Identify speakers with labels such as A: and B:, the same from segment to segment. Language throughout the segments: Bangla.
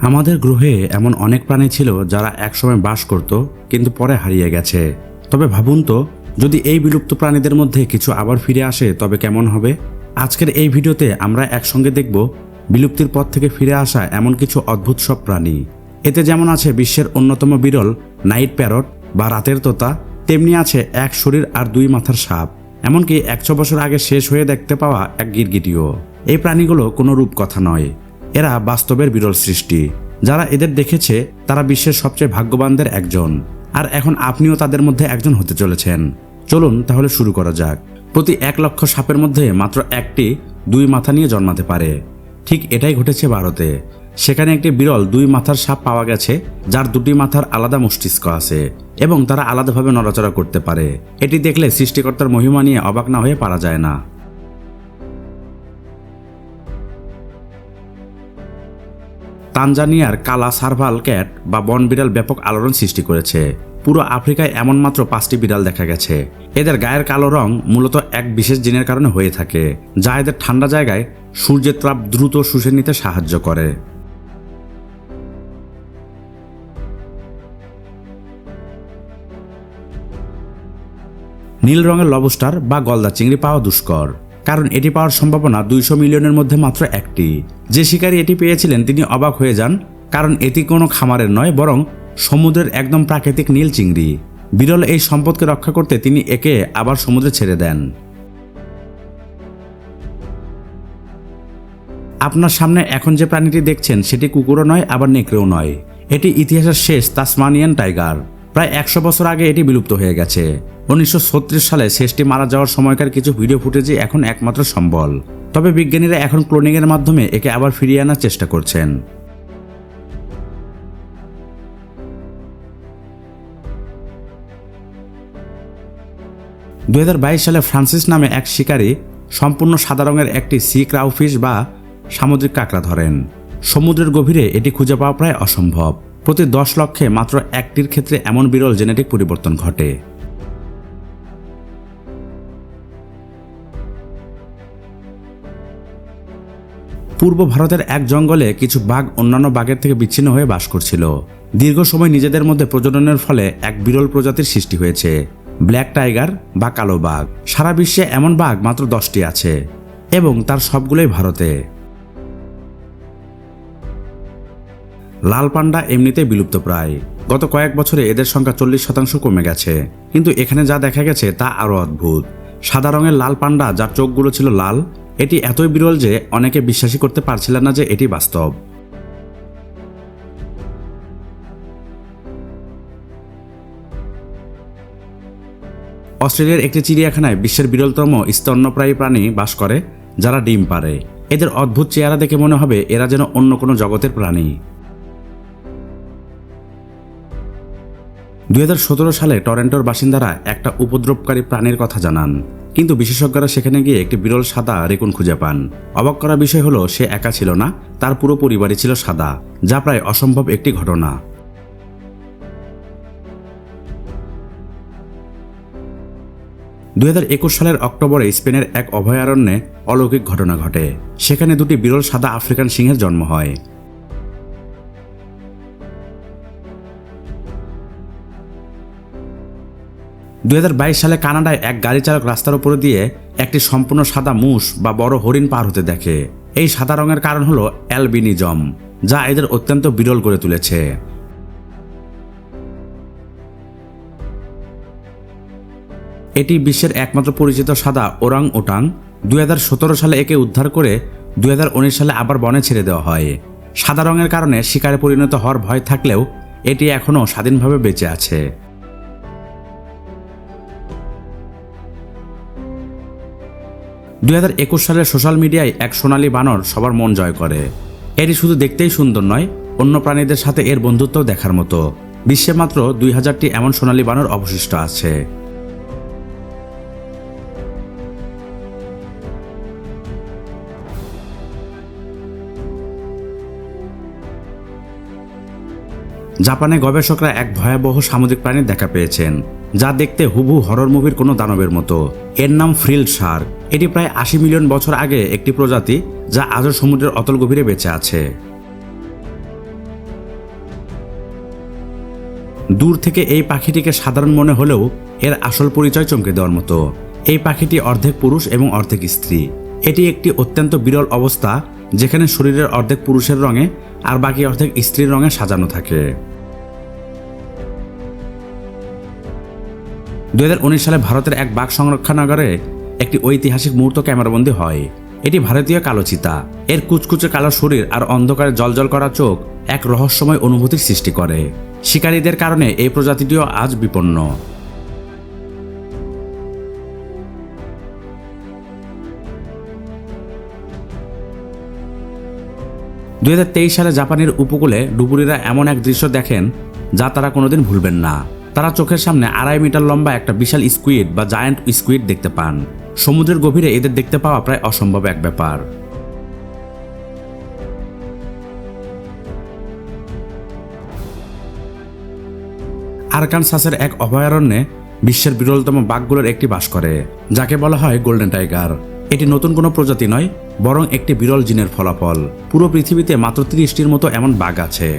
A: আমাদের গ্রহে এমন অনেক প্রাণী ছিল যারা একসময় বাস করত কিন্তু পরে হারিয়ে গেছে। তবে ভাবুন তো, যদি এই বিলুপ্ত প্রাণীদের মধ্যে কিছু আবার ফিরে আসে তবে কেমন হবে? আজকের এই ভিডিওতে আমরা একসঙ্গে দেখব বিলুপ্তির পথ থেকে ফিরে আসা এমন কিছু অদ্ভুত সব প্রাণী। এতে যেমন আছে বিশ্বের অন্যতম বিরল নাইট প্যারট বা রাতের তোতা, তেমনি আছে এক শরীর আর দুই মাথার সাপ, এমনকি 100 বছর আগে শেষ হয়ে দেখতে পাওয়া এক গিরগিটিও। এই প্রাণীগুলো কোনো রূপকথা নয়, এরা বাস্তবের বিরল সৃষ্টি। যারা এদের দেখেছে তারা বিশ্বের সবচেয়ে ভাগ্যবানদের একজন, আর এখন আপনিও তাদের মধ্যে একজন হতে চলেছেন। চলুন তাহলে শুরু করা যাক। প্রতি 1 লক্ষ সাপের মধ্যে মাত্র একটি 2 মাথা নিয়ে জন্মাতে পারে। ঠিক এটাই ঘটেছে ভারতে। সেখানে একটি বিরল 2 মাথার সাপ পাওয়া গেছে, যার 2টি মাথার আলাদা মস্তিষ্ক আছে এবং তারা আলাদাভাবে নড়াচড়া করতে পারে। এটি দেখলে সৃষ্টিকর্তার মহিমা নিয়ে অবাক না হয়ে পারা যায় না। তানজানিয়ার কালা সার্ভাল ক্যাট বা বন বিড়াল ব্যাপক আলোড়ন সৃষ্টি করেছে। পুরো আফ্রিকায় এমন মাত্র 5টি বিড়াল দেখা গেছে। এদের গায়ের কালো রং মূলত এক বিশেষ জিনের কারণে হয়ে থাকে, যা এদের ঠান্ডা জায়গায় সূর্যের তাপ দ্রুত শুষে নিতে সাহায্য করে। নীল রঙের লবস্টার বা গলদা চিংড়ি পাওয়া দুষ্কর, কারণ এটি পাওয়ার সম্ভাবনা 200 মিলিয়নের মধ্যে মাত্র একটি। যে শিকারী এটি পেয়েছিলেন তিনি অবাক হয়ে যান, কারণ এটি কোনো খামারের নয়, বরং সমুদ্রের একদম প্রাকৃতিক নীল চিংড়ি। বিরল এই সম্পদকে রক্ষা করতে তিনি একে আবার সমুদ্রে ছেড়ে দেন। আপনার সামনে এখন যে প্রাণীটি দেখছেন সেটি কুকুরও নয়, আবার নেকড়েও নয়। এটি ইতিহাসের শেষ তাসমানিয়ান টাইগার। প্রায় 100 বছর আগে এটি বিলুপ্ত হয়ে গেছে। 1936 সালে শেষটি মারা যাওয়ার সময়কার কিছু ভিডিও ফুটেজই এখন একমাত্র সম্বল। তবে বিজ্ঞানীরা এখন ক্লোনিংয়ের মাধ্যমে একে আবার ফিরিয়ে আনার চেষ্টা করছেন। সালে ফ্রান্সিস নামে এক শিকারী সম্পূর্ণ সাদা রঙের একটি সি ক্রাউফিশ বা সামুদ্রিক কাঁকড়া ধরেন। সমুদ্রের গভীরে এটি খুঁজে পাওয়া প্রায় অসম্ভব। প্রতি 10 লক্ষে মাত্র একটির ক্ষেত্রে এমন বিরল জেনেটিক পরিবর্তন ঘটে। পূর্ব ভারতের এক জঙ্গলে কিছু বাঘ অন্যান্য বাঘের থেকে বিচ্ছিন্ন হয়ে বাস করছিল। দীর্ঘ সময় নিজেদের মধ্যে প্রজননের ফলে এক বিরল প্রজাতির সৃষ্টি হয়েছে, ব্ল্যাক টাইগার বা কালো বাঘ। সারা বিশ্বে এমন বাঘ মাত্র 10টি আছে এবং তার সবগুলোই ভারতে। লাল পান্ডা এমনিতেই বিলুপ্ত প্রায়। গত কয়েক বছরে এদের সংখ্যা 40% কমে গেছে, কিন্তু এখানে যা দেখা গেছে তা আরও অদ্ভুত। সাদা রঙের লাল পান্ডা যার চোখগুলো ছিল লাল, এটি এতই বিরল যে অনেকে বিশ্বাসই করতে পারছিলেন না যে এটি বাস্তব। অস্ট্রেলিয়ার একটি চিড়িয়াখানায় বিশ্বের বিরলতম স্তন্যপ্রায়ী প্রাণী বাস করে, যারা ডিম পাড়ে। এদের অদ্ভুত চেহারা দেখে মনে হবে এরা যেন অন্য কোনো জগতের প্রাণী। 2017 সালে টরন্টোর বাসিন্দারা একটা উপদ্রবকারী প্রাণীর কথা জানান, কিন্তু বিশেষজ্ঞরা সেখানে গিয়ে একটি বিরল সাদা রেকুন খুঁজে পান। অবাক করা বিষয় হলো সে একা ছিল না, তার পুরো পরিবারই ছিল সাদা, যা প্রায় অসম্ভব একটি ঘটনা। 2021 সালের অক্টোবরে স্পেনের এক অভয়ারণ্যে অলৌকিক ঘটনা ঘটে। সেখানে 2টি বিরল সাদা আফ্রিকান সিংহের জন্ম হয়। সালে কানাডায় এক গাড়ি চালক রাস্তার উপরে দিয়ে একটি সম্পূর্ণ সাদা মুষ বা বড় হরিণ পার হতে দেখে। এই সাদা রঙের কারণ হলো অ্যালবিনিজম, যা এদের অত্যন্ত বিরল করে তুলেছে। এটি বিশ্বের একমাত্র পরিচিত সাদা ওরাং ওটাং। 2017 সালে একে উদ্ধার করে 2019 সালে আবার বনে ছেড়ে দেওয়া হয়। সাদা রঙের কারণে শিকারে পরিণত হওয়ার ভয় থাকলেও এটি এখনও স্বাধীনভাবে বেঁচে আছে। 2021 সালে সোশ্যাল মিডিয়ায় এক সোনালী বানর সবার মন জয় করে। এটি শুধু দেখতেই সুন্দর নয়, অন্য প্রাণীদের সাথে এর বন্ধুত্বও দেখার মতো। বিশ্বে মাত্র 2000টি এমন সোনালী বানর অবশিষ্ট আছে। জাপানে গবেষকরা এক ভয়াবহ সামুদ্রিক প্রাণীর দেখা পেয়েছেন, যা দেখতে হুবহু হরর মুভির কোনো দানবের মতো। এর নাম ফ্রিল শার্ক। এটি প্রায় 80 মিলিয়ন বছর আগে একটি প্রজাতি, যা আজও সমুদ্রের অতল গভীরে বেঁচে আছে। দূর থেকে এই পাখিটিকে সাধারণ মনে হলেও এর আসল পরিচয় চমকে দেওয়ার মতো। এই পাখিটি অর্ধেক পুরুষ এবং অর্ধেক স্ত্রী। এটি একটি অত্যন্ত বিরল অবস্থা, যেখানে শরীরের অর্ধেক পুরুষের রঙে আর বাকি অর্ধেক স্ত্রীর রঙে সাজানো থাকে। 2019 সালে ভারতের এক বাঘ সংরক্ষণাগারে একটি ঐতিহাসিক মুহূর্ত ক্যামেরাবন্দী হয়। এটি ভারতীয় কালো চিতা। এর কুচকুচে কালো শরীর আর অন্ধকারে জ্বলজ্বল করা চোখ এক রহস্যময় অনুভূতির সৃষ্টি করে। শিকারীদের কারণে এই প্রজাতিটিও আজ বিপন্ন। সালে জাপানের উপকূলে ডুবুরিরা এমন এক দৃশ্য দেখেন যা তারা কোনোদিন ভুলবেন না। তারা চোখের সামনে 2.5 মিটার লম্বা একটা বিশাল স্কুইড বা জায়ান্ট স্কুইড দেখতে পান। সমুদ্রের গভীরে এদের দেখতে পাওয়া প্রায় অসম্ভব এক ব্যাপার। আরকানসাসের এক অভয়ারণ্যে বিশ্বের বিরলতম বাঘগুলোর একটি বাস করে, যাকে বলা হয় গোল্ডেন টাইগার। এটি নতুন কোনো প্রজাতি নয়, বরং একটি বিরল জিনের ফলাফল। পুরো পৃথিবীতে মাত্র 30টির মতো এমন বাঘ আছে।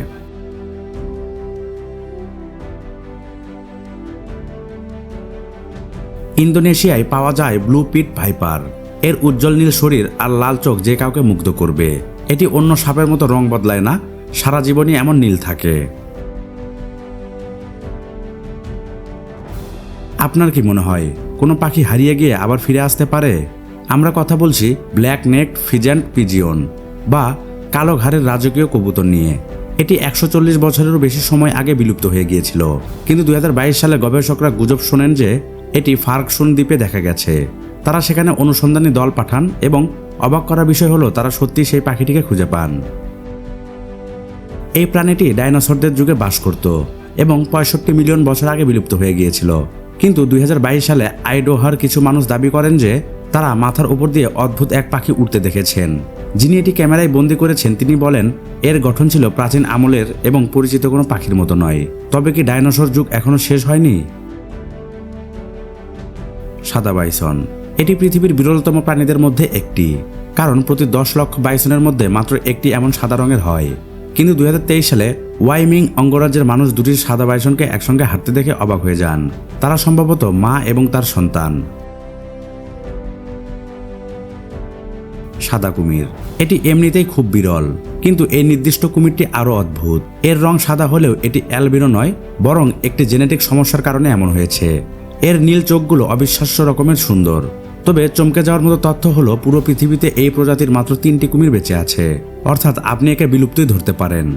A: ইন্দোনেশিয়ায় পাওয়া যায় ব্লু পিট ভাইপার। এর উজ্জ্বল নীল শরীর আর লাল চোখ যে কাউকে মুগ্ধ করবে। এটি অন্য সাপের মতো রং বদলায় না, সারা জীবনই এমন নীল থাকে। আপনার কি মনে হয় কোনো পাখি হারিয়ে গিয়ে আবার ফিরে আসতে পারে? আমরা কথা বলছি ব্ল্যাক নেকড ফিজেন্ট পিজিয়ন বা কালো ঘাড়ের রাজকীয় কবুতর নিয়ে। এটি 140 বছরেরও বেশি সময় আগে বিলুপ্ত হয়ে গিয়েছিল, কিন্তু 2022 সালে গবেষকরা গুজব শোনেন যে এটি ফার্কসুন দ্বীপে দেখা গেছে। তারা সেখানে অনুসন্ধানী দল পাঠান এবং অবাক করার বিষয় হলো তারা সত্যি সেই পাখিটিকে খুঁজে পান। এই প্রাণীটি ডাইনোসরদের যুগে বাস করত এবং 65 মিলিয়ন বছর আগে বিলুপ্ত হয়ে গিয়েছিল। কিন্তু 2022 সালে আইডোহার কিছু মানুষ দাবি করেন যে তারা মাথার উপর দিয়ে অদ্ভুত এক পাখি উড়তে দেখেছেন। যিনি এটি ক্যামেরায় বন্দী করেছেন তিনি বলেন এর গঠন ছিল প্রাচীন আমলের এবং পরিচিত কোনো পাখির মতো নয়। তবে কি ডাইনোসর যুগ এখনো শেষ হয়নি? সাদা বাইসন। এটি পৃথিবীর বিরলতম প্রাণীদের মধ্যে একটি, কারণ প্রতি 10 লক্ষ বাইসনের মধ্যে মাত্র একটি এমন সাদা রঙের হয়। কিন্তু 2023 সালে ওয়াইমিং অঙ্গরাজ্যের মানুষ দুটি সাদা বাইসনকে একসঙ্গে হাঁটতে দেখে অবাক হয়ে যান। তারা সম্ভবত মা এবং তার সন্তান। সাদা কুমির। এটি এমনিতেই খুব বিরল, কিন্তু এই নির্দিষ্ট কুমিরটি আরও অদ্ভুত। এর রং সাদা হলেও এটি অ্যালবিনো নয়, বরং একটি জেনেটিক সমস্যার কারণে এমন হয়েছে। এর নীল চোখগুলো অবিশ্বাস্য রকমের সুন্দর। তবে চমকে যাওয়ার মতো তথ্য হলো পুরো পৃথিবীতে এই প্রজাতির মাত্র 3টি কুমির বেঁচে আছে, অর্থাৎ আপনি একে বিলুপ্তই ধরতে পারেন।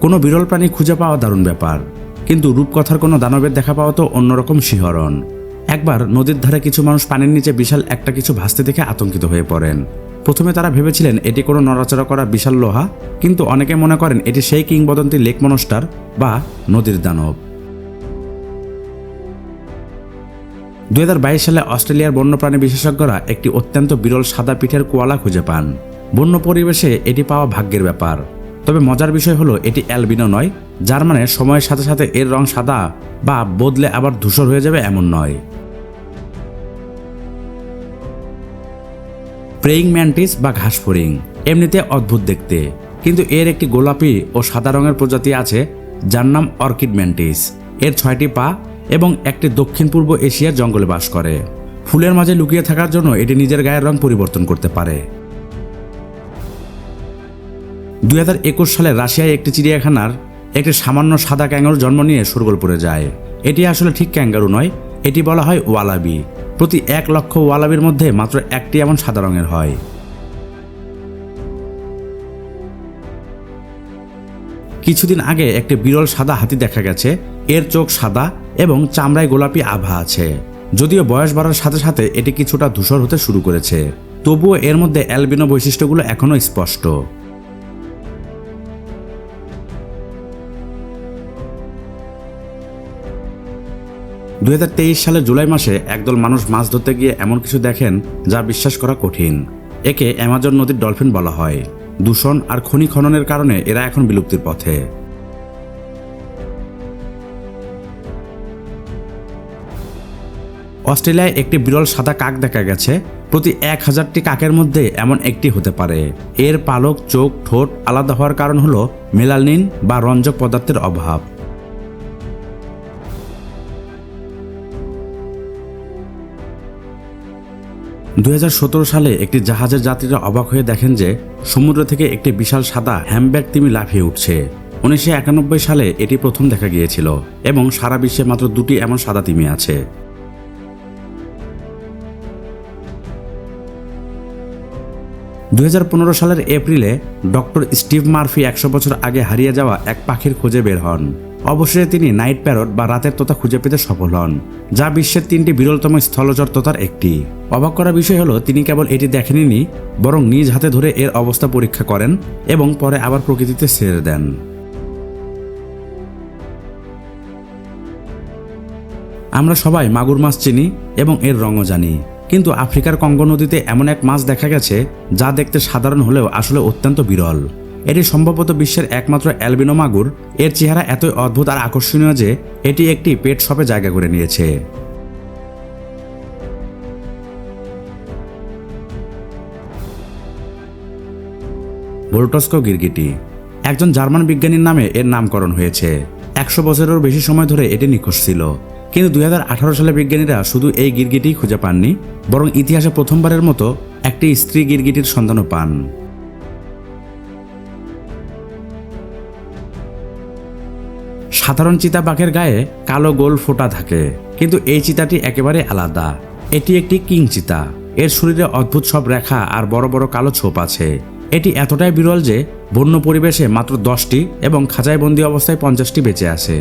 A: কোনো বিরল প্রাণী খুঁজে পাওয়া দারুণ ব্যাপার, কিন্তু রূপকথার কোনো দানবের দেখা পাওয়া তো অন্যরকম শিহরণ। একবার নদীর ধারে কিছু মানুষ পানির নিচে বিশাল একটা কিছু ভাসতে দেখে আতঙ্কিত হয়ে পড়েন। প্রথমে তারা ভেবেছিলেন এটি কোনো নড়াচড়া করা বিশাল লোহা, কিন্তু অনেকে মনে করেন এটি সেই কিংবদন্তি লেক মনস্টার বা নদীর দানব। 2022 সালে অস্ট্রেলিয়ার বন্যপ্রাণী বিশেষজ্ঞরা একটি অত্যন্ত বিরল সাদা পিঠের কোয়ালা খুঁজে পান। বন্য পরিবেশে এটি পাওয়া ভাগ্যের ব্যাপার। তবে মজার বিষয় হলো এটি অ্যালবিনো নয়, যার মানে সময়ের সাথে সাথে এর রং সাদা বা বদলে আবার ধূসর হয়ে যাবে এমন নয়। প্রেইং ম্যান্টিস বা ঘাসফড়িং এমনিতে অদ্ভুত দেখতে, কিন্তু এর একটি গোলাপি ও সাদা রঙের প্রজাতি আছে যার নাম অর্কিড ম্যান্টিস। এর 6টি পা এবং একটি দক্ষিণ পূর্ব এশিয়ার জঙ্গলে বাস করে। ফুলের মাঝে লুকিয়ে থাকার জন্য এটি নিজের গায়ের রং পরিবর্তন করতে পারে। 2021 সালে রাশিয়ায় একটি চিড়িয়াখানার একটি সামান্য সাদা ক্যাঙ্গারু জন্ম নিয়ে শোরগোল পড়ে যায়। এটি আসলে ঠিক ক্যাঙ্গারু নয়, এটি বলা হয় ওয়ালাবি। প্রতি 1 লক্ষ ওয়ালাবির মধ্যে মাত্র একটি এমন সাদা রঙের হয়। কিছুদিন আগে একটি বিরল সাদা হাতি দেখা গেছে। এর চোখ সাদা এবং চামড়ায় গোলাপি আভা আছে। যদিও বয়স বাড়ার সাথে সাথে এটি কিছুটা ধূসর হতে শুরু করেছে, তবুও এর মধ্যে অ্যালবিনো বৈশিষ্ট্যগুলো এখনও স্পষ্ট। সালে জুলাই মাসে একদল মানুষ মাছ ধরতে গিয়ে এমন কিছু দেখেন যা বিশ্বাস করা কঠিন। একে অ্যামাজন নদীর ডলফিন বলা হয়। দূষণ আর খনি খননের কারণে এরা এখন বিলুপ্তির পথে। অস্ট্রেলিয়ায় একটি বিরল সাদা কাক দেখা গেছে। প্রতি 1000টি কাকের মধ্যে এমন একটি হতে পারে। এর পালক, চোখ, ঠোঁট আলাদা হওয়ার কারণ হলো মেলানিন বা রঞ্জক পদার্থের অভাব। সালে একটি জাহাজের যাত্রীরা অবাক হয়ে দেখেন যে সমুদ্র থেকে একটি বিশাল সাদা হ্যামব্যাক তিমি লাফিয়ে উঠছে। 1991 সালে এটি প্রথম দেখা গিয়েছিল এবং সারা বিশ্বে মাত্র 2টি এমন সাদা তিমি আছে। 2015 সালের এপ্রিলে ডক্টর স্টিভ মার্ফি 100 বছর আগে হারিয়ে যাওয়া এক পাখির খোঁজে বের হন। অবশেষে তিনি নাইট প্যারট বা রাতের তোতা খুঁজে পেতে সফল হন, যা বিশ্বের 3টি বিরলতম স্থলচর তোতার একটি। অবাক করা বিষয় হলো তিনি কেবল এটি দেখেননি, বরং নিজ হাতে ধরে এর অবস্থা পরীক্ষা করেন এবং পরে আবার প্রকৃতিতে ছেড়ে দেন। আমরা সবাই মাগুর মাছ চিনি এবং এর রঙও জানি, কিন্তু আফ্রিকার কঙ্গো নদীতে এমন এক মাছ দেখা গেছে যা দেখতে সাধারণ হলেও আসলে অত্যন্ত বিরল। এটি সম্ভবত বিশ্বের একমাত্র অ্যালবিনো মাগুর। এর চেহারা এতই অদ্ভুত আর আকর্ষণীয় যে এটি একটি পেট শপে জায়গা করে নিয়েছে। ভোল্টস্কো গিরগিটি একজন জার্মান বিজ্ঞানীর নামে এর নামকরণ হয়েছে। 100 বছরেরও বেশি সময় ধরে এটি নিখোঁজ ছিল, কিন্তু 2018 সালে বিজ্ঞানীরা শুধু এই গিরগিটি খুঁজে পাননি, বরং ইতিহাসে প্রথমবারের মতো একটি স্ত্রী গিরগিটির সন্ধানও পান। সাধারণ চিতাবাঘের গায়ে কালো গোল ফোঁটা থাকে, কিন্তু এই চিতাটি একেবারে আলাদা। এটি একটি কিং চিতা। এর শরীরে অদ্ভুত সব রেখা আর বড় বড় কালো ছোপ আছে। এটি এতটাই বিরল যে বন্য পরিবেশে মাত্র 10টি এবং খাঁচায় বন্দী অবস্থায় 50টি বেঁচে আছে।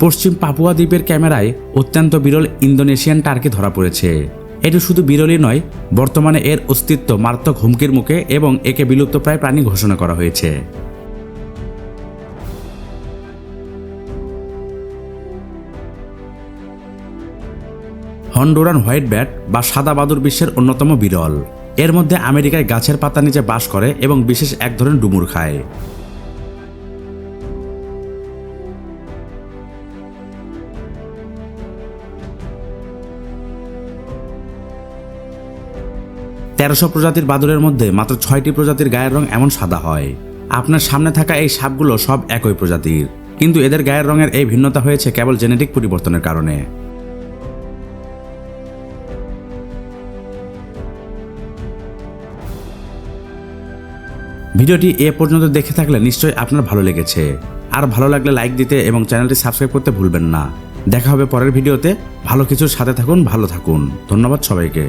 A: পশ্চিম পাপুয়া দ্বীপের ক্যামেরায় অত্যন্ত বিরল ইন্দোনেশিয়ান টার্কি ধরা পড়েছে। এটি শুধু বিরলই নয়, বর্তমানে এর অস্তিত্ব মারাত্মক হুমকির মুখে এবং একে বিলুপ্তপ্রায় প্রাণী ঘোষণা করা হয়েছে। হন্ডুরান হোয়াইট ব্যাট বা সাদা বাদুড় বিশ্বের অন্যতম বিরল। এর মধ্যে আমেরিকায় গাছের পাতা নিচে বাস করে এবং বিশেষ এক ধরনের ডুমুর খায়। তেরোশো প্রজাতির বাদুড়ের মধ্যে মাত্র 6টি প্রজাতির গায়ের রং এমন সাদা হয়। আপনার সামনে থাকা এই সাপগুলো সব একই প্রজাতির, কিন্তু এদের গায়ের রঙের এই ভিন্নতা হয়েছে কেবল জেনেটিক পরিবর্তনের কারণে। ভিডিওটি এ পর্যন্ত দেখে থাকলে নিশ্চয়ই আপনার ভালো লেগেছে। আর ভালো লাগলে লাইক দিতে এবং চ্যানেলটি সাবস্ক্রাইব করতে ভুলবেন না। দেখা হবে পরের ভিডিওতে। ভালো কিছুর সাথে থাকুন, ভালো থাকুন। ধন্যবাদ সবাইকে।